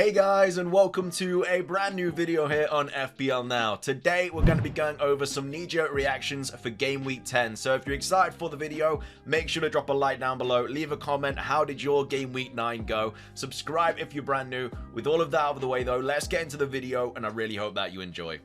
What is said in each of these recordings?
Hey guys, and welcome to a brand new video here on FPL Now. Today we're going to be going over some knee-jerk reactions for Game Week 10. So if you're excited for the video, make sure to drop a like down below, leave a comment, how did your Game Week 9 go? Subscribe if you're brand new. With all of that out of the way though, let's get into the video and I really hope that you enjoy.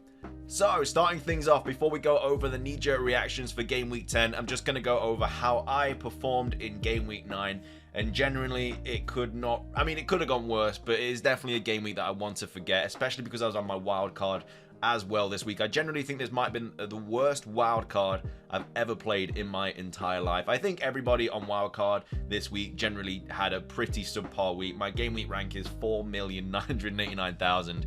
So, starting things off, before we go over the knee-jerk reactions for Game Week 10, I'm just going to go over how I performed in Game Week 9. And generally, it could not, it could have gone worse, but it is definitely a game week that I want to forget, especially because I was on my wild card as well this week. I generally think this might have been the worst wild card I've ever played in my entire life. I think everybody on wild card this week generally had a pretty subpar week. My game week rank is 4,989,000.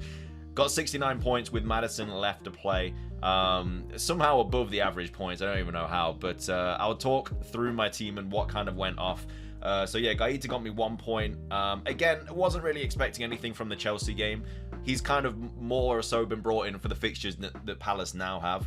Got 69 points with Madison left to play. Somehow above the average points. I don't even know how, but I'll talk through my team and what kind of went off. So yeah, Gaeta got me 1 point. Again, wasn't really expecting anything from the Chelsea game. He's kind of more or so been brought in for the fixtures that Palace now have.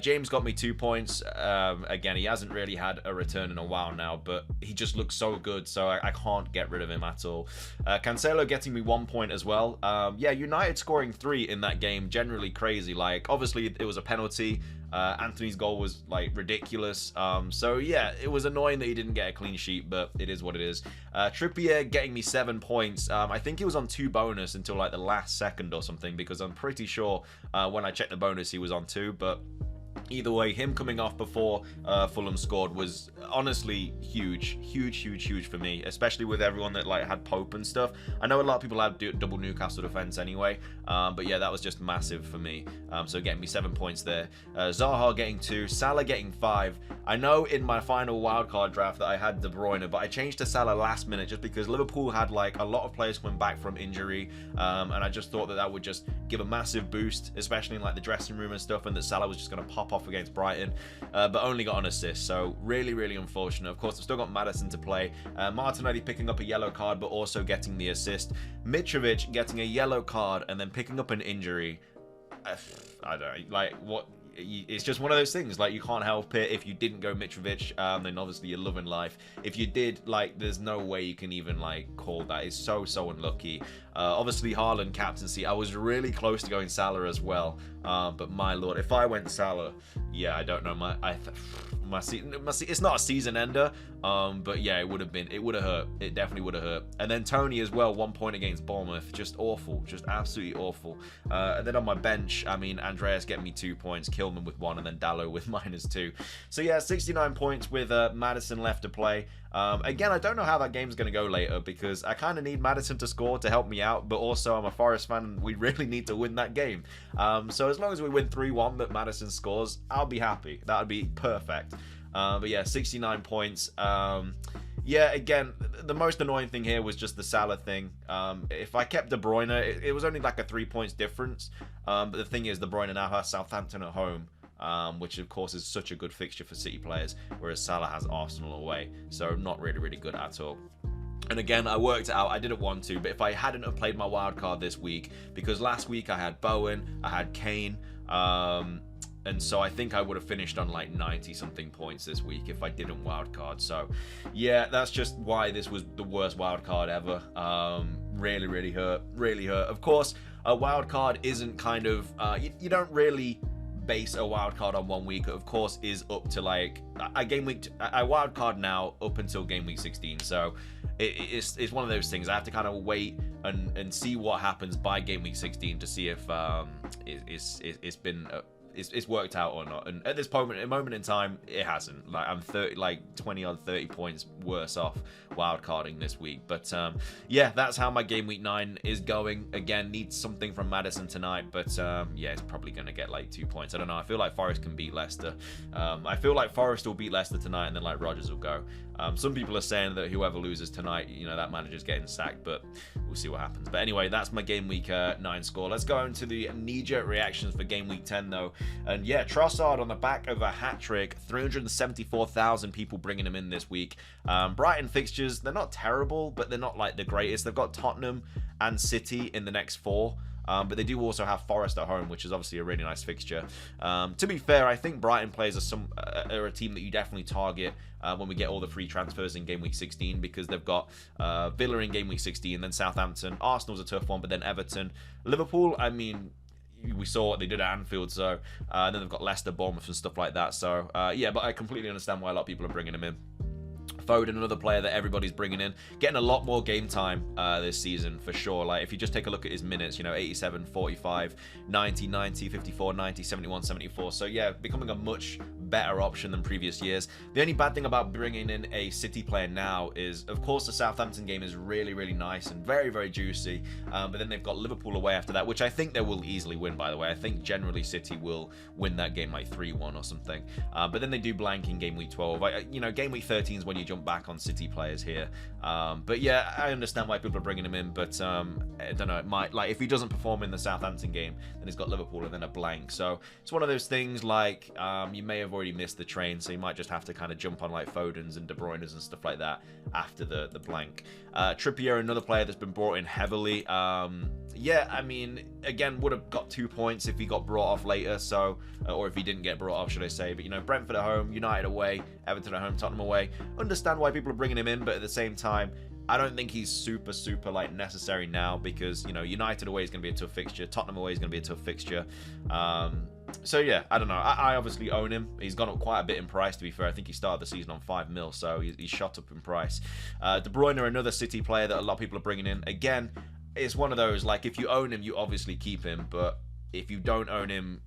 James got me 2 points. Again, he hasn't really had a return in a while now, but he just looks so good, so I can't get rid of him at all. Cancelo getting me 1 point as well. Yeah, United scoring 3 in that game, generally crazy. Like, obviously, it was a penalty. Anthony's goal was like ridiculous, so yeah, it was annoying that he didn't get a clean sheet, but it is what it is. Trippier getting me 7 points. I think he was on 2 bonus until like the last second or something, because I'm pretty sure when I checked the bonus he was on 2, but either way, him coming off before Fulham scored was honestly huge for me, especially with everyone that like had Pope and stuff. I know a lot of people had double Newcastle defense anyway, but yeah, that was just massive for me. So getting me 7 points there. Zaha getting 2, Salah getting 5. I know in my final wildcard draft that I had De Bruyne, but I changed to Salah last minute just because Liverpool had like a lot of players coming back from injury, and I just thought that that would just give a massive boost, especially in like the dressing room and stuff, and that Salah was just going to pop off against Brighton, but only got an assist, so really unfortunate. Of course, I've still got Madison to play. Martinelli picking up a yellow card but also getting the assist. Mitrovic getting a yellow card and then picking up an injury. I don't know, like, what? It's just one of those things, like, you can't help it. If you didn't go Mitrovic, then obviously you're loving life. If you did, like, there's no way you can even like call that. It's so unlucky. Obviously Haaland captaincy, I was really close to going Salah as well, but my lord, if I went Salah, yeah, I don't know, it's not a season ender, but yeah, it would have hurt. It definitely would have hurt. And then Tony as well, 1 point against Bournemouth, just awful, just absolutely awful. And then on my bench, Andreas getting me 2 points, Kilman with 1, and then Dallo with -2. So yeah, 69 points with Madison left to play. Again, I don't know how that game's going to go later, because I kind of need Madison to score to help me out, but also I'm a Forest fan and we really need to win that game. So as long as we win 3-1 but Madison scores, I'll be happy. That would be perfect. But yeah, 69 points. Yeah, again, the most annoying thing here was just the Salah thing. If I kept De Bruyne, it was only like a 3 points difference. But the thing is, De Bruyne now has Southampton at home, which of course is such a good fixture for City players, whereas Salah has Arsenal away, so not really good at all. And again, I worked it out, I didn't want to, but if I hadn't have played my wild card this week, because last week I had Bowen, I had Kane, and so I think I would have finished on like 90 something points this week if I didn't wildcard. So yeah, that's just why this was the worst wildcard ever. Really hurt, Of course, a wildcard isn't kind of, you don't really base a wildcard on 1 week. Of course, is up to like I wildcard now up until game week 16. So it's one of those things. I have to kind of wait and see what happens by game week 16 to see if it's worked out or not. And at this moment in time, it hasn't. Like, I'm 20 or 30 points worse off wildcarding this week. But yeah, that's how my game week 9 is going. Again, needs something from Madison tonight, but yeah, it's probably going to get like 2 points. I don't know. I feel like Forest can beat Leicester. I feel like Forest will beat Leicester tonight, and then like Rodgers will go. Some people are saying that whoever loses tonight, you know, that manager's getting sacked, but we'll see what happens. But anyway, that's my game week 9 score. Let's go into the knee-jerk reactions for game week 10 though. And yeah, Trossard on the back of a hat-trick, 374,000 people bringing him in this week. Brighton fixtures, they're not terrible, but they're not like the greatest. They've got Tottenham and City in the next 4. but they do also have Forest at home, which is obviously a really nice fixture. To be fair, I think Brighton players are a team that you definitely target when we get all the free transfers in Game Week 16, because they've got Villa in Game Week 16, then Southampton. Arsenal's a tough one, but then Everton. Liverpool, I mean, we saw what they did at Anfield, so then they've got Leicester, Bournemouth and stuff like that. So yeah, but I completely understand why a lot of people are bringing him in. Foden, another player that everybody's bringing in, getting a lot more game time this season for sure. Like, if you just take a look at his minutes, you know, 87, 45, 90, 90, 54, 90, 71, 74. So yeah, becoming a much better option than previous years. The only bad thing about bringing in a City player now is, of course, the Southampton game is really, really nice and very, very juicy. But then they've got Liverpool away after that, which I think they will easily win, by the way. I think generally City will win that game like 3-1 or something. But then they do blank in Game Week 12. You know, Game Week 13 is when you jump back on City players here. But yeah, I understand why people are bringing him in, but I don't know, it might, like, if he doesn't perform in the Southampton game, then he's got Liverpool and then a blank. So it's one of those things, like, you may have already missed the train, so you might just have to kind of jump on like Fodens and De Bruyne's and stuff like that after the blank. Trippier, another player that's been brought in heavily. Yeah, I mean, again, would have got 2 points if he got brought off later, so or if he didn't get brought off, should I say. But, you know, Brentford at home, United away, Everton at home, Tottenham away. Understand why people are bringing him in, but at the same time, I don't think he's super, like, necessary now, because, you know, United away is going to be a tough fixture. Tottenham away is going to be a tough fixture. So yeah, I don't know. I obviously own him. He's gone up quite a bit in price, to be fair. I think he started the season on 5 mil, so he's shot up in price. De Bruyne, another City player that a lot of people are bringing in. Again, it's one of those, like, if you own him, you obviously keep him, but if you don't own him,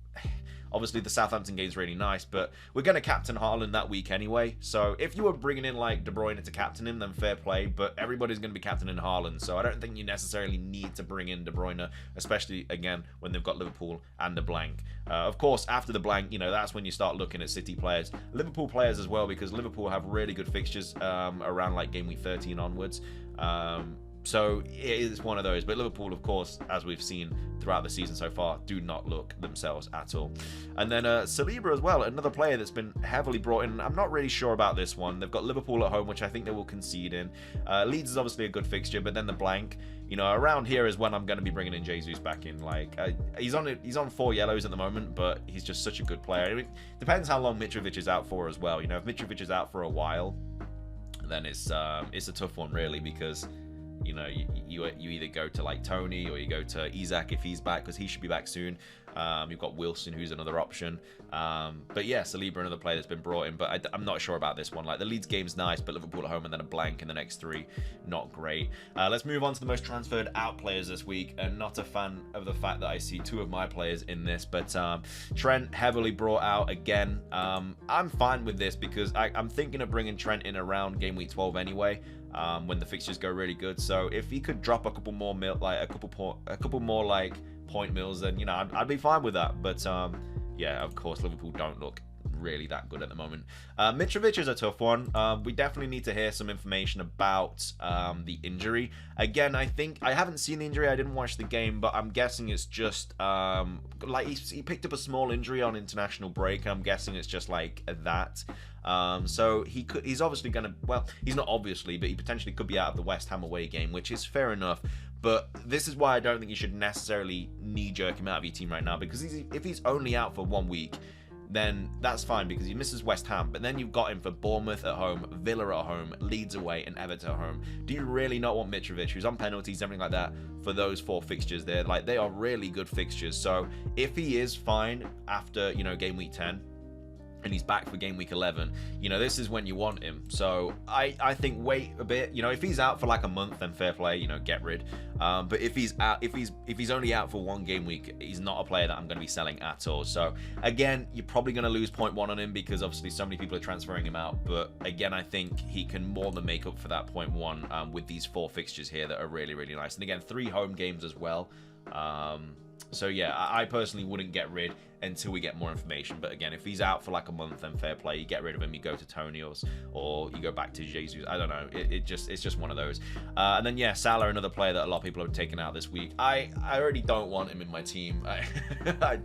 obviously the Southampton game is really nice, but we're going to captain Haaland that week anyway. So if you were bringing in like De Bruyne to captain him, then fair play, but everybody's going to be captaining Haaland, so I don't think you necessarily need to bring in De Bruyne, especially again when they've got Liverpool and a blank. Of course, after the blank, you know, that's when you start looking at City players, Liverpool players as well, because Liverpool have really good fixtures around like Game Week 13 onwards. So it is one of those. But Liverpool, of course, as we've seen throughout the season so far, do not look themselves at all. And then Saliba as well, another player that's been heavily brought in. I'm not really sure about this one. They've got Liverpool at home, which I think they will concede in. Leeds is obviously a good fixture, but then the blank. You know, around here is when I'm going to be bringing in Jesus back in. Like, he's on 4 yellows at the moment, but he's just such a good player. I mean, depends how long Mitrovic is out for as well. You know, if Mitrovic is out for a while, then it's a tough one, really, because, you know, you either go to like Tony or you go to Isaac if he's back, because he should be back soon. You've got Wilson, who's another option. But yeah, Saliba, another player that's been brought in, but I'm not sure about this one. Like, the Leeds game's nice, but Liverpool at home and then a blank in the next 3, not great. Let's move on to the most transferred out players this week, and not a fan of the fact that I see 2 of my players in this, but Trent heavily brought out again. I'm fine with this because I'm thinking of bringing Trent in around Game Week 12 anyway. When the fixtures go really good, so if he could drop a couple more point mills, then, you know, I'd be fine with that. But yeah, of course, Liverpool don't look really that good at the moment. Mitrovic is a tough one. We definitely need to hear some information about the injury. Again, I think I haven't seen the injury. I didn't watch the game, but I'm guessing it's just like he picked up a small injury on international break. I'm guessing it's just like that. So he's obviously going to, well, he's not obviously, but he potentially could be out of the West Ham away game, which is fair enough. But this is why I don't think you should necessarily knee-jerk him out of your team right now, because if he's only out for 1 week, then that's fine because he misses West Ham. But then you've got him for Bournemouth at home, Villa at home, Leeds away, and Everton at home. Do you really not want Mitrovic, who's on penalties, everything like that, for those 4 fixtures there? Like, they are really good fixtures. So if he is fine after, you know, Game Week 10, and he's back for Game Week 11, you know, this is when you want him. So I think wait a bit. You know, if he's out for like a month, then fair play, you know, get rid. But if he's out, if he's only out for 1 game week, he's not a player that I'm going to be selling at all. So again, you're probably going to lose 0.1 on him because obviously so many people are transferring him out. But again, I think he can more than make up for that 0.1 with these 4 fixtures here that are really, really nice. And again, 3 home games as well. So yeah, I personally wouldn't get rid until we get more information. But again, if he's out for like a month, then fair play. You get rid of him, you go to Tony or you go back to Jesus. I don't know. It's just one of those. And then yeah, Salah, another player that a lot of people have taken out this week. I already don't want him in my team. I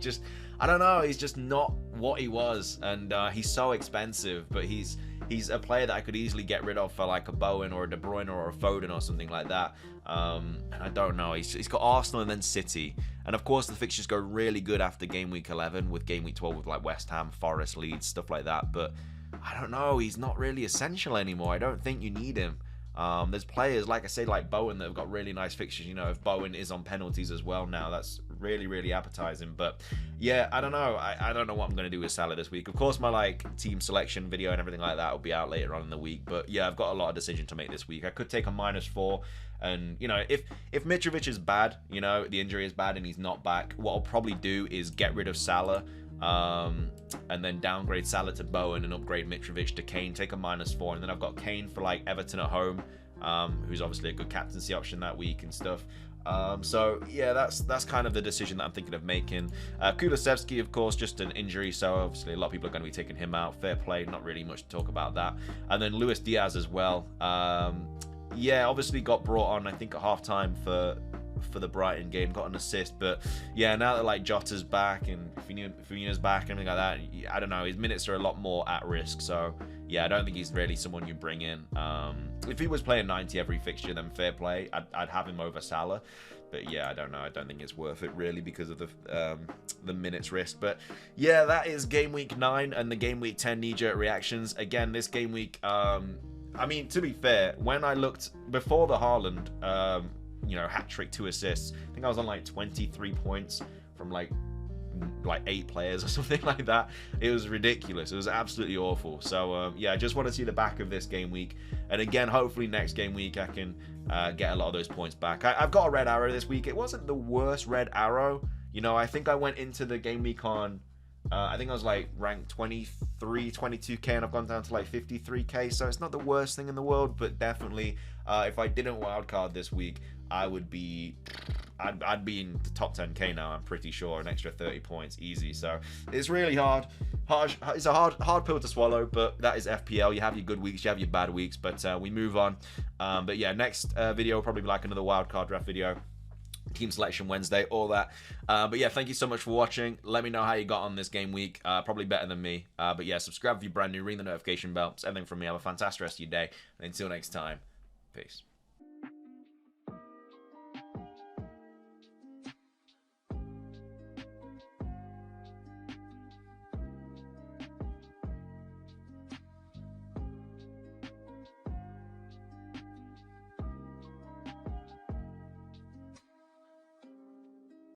don't know. He's just not what he was, and he's so expensive. But he's he's a player that I could easily get rid of for like a Bowen or a De Bruyne or a Foden or something like that. And I don't know. He's got Arsenal and then City. And of course, the fixtures go really good after game week 11 with game week 12 with like West Ham, Forest, Leeds, stuff like that. But I don't know. He's not really essential anymore. I don't think you need him. There's players, like I say, like Bowen, that have got really nice fixtures. You know, if Bowen is on penalties as well now, that's really, really appetizing. But yeah, I don't know. I don't know what I'm going to do with Salah this week. Of course, my like team selection video and everything like that will be out later on in the week. But yeah, I've got a lot of decision to make this week. I could take a -4. And, you know, if Mitrovic is bad, you know, the injury is bad and he's not back, what I'll probably do is get rid of Salah. And then downgrade Salah to Bowen and upgrade Mitrovic to Kane, take a -4, and then I've got Kane for like Everton at home, who's obviously a good captaincy option that week and stuff. So yeah, that's kind of the decision that I'm thinking of making. Kulusevski, of course, just an injury, so obviously a lot of people are going to be taking him out. Fair play, not really much to talk about that. And then Luis Diaz as well. Yeah, obviously got brought on, I think, at halftime for the Brighton game, got an assist. But yeah, now that like Jota's back and Firmino's back and everything like that, I don't know, his minutes are a lot more at risk. So yeah, I don't think he's really someone you bring in. If he was playing 90 every fixture, then fair play, I'd have him over Salah. But yeah, I don't know. I don't think it's worth it really because of the minutes risk. But yeah, that is game week 9 and the game week 10 knee-jerk reactions. Again, this game week, I mean, to be fair, when I looked before the Haaland, you know, hat-trick, 2 assists, I think I was on like 23 points from like 8 players or something like that. It was ridiculous. It was absolutely awful. So yeah, I just want to see the back of this game week. And again, hopefully next game week I can get a lot of those points back. I've got a red arrow this week. It wasn't the worst red arrow. You know, I think I went into the game week on, I think I was like ranked 23, 22k, and I've gone down to like 53k. So it's not the worst thing in the world, but definitely if I didn't wildcard this week, I'd be in the top 10k now, I'm pretty sure, an extra 30 points easy. So it's really hard. It's a hard pill to swallow, but that is FPL. You have your good weeks, you have your bad weeks, but we move on. But yeah, next video will probably be like another wildcard draft video, team selection Wednesday, all that. But yeah, thank you so much for watching. Let me know how you got on this game week. Probably better than me. But yeah, subscribe if you're brand new, ring the notification bell. It's everything from me. Have a fantastic rest of your day, and until next time, peace.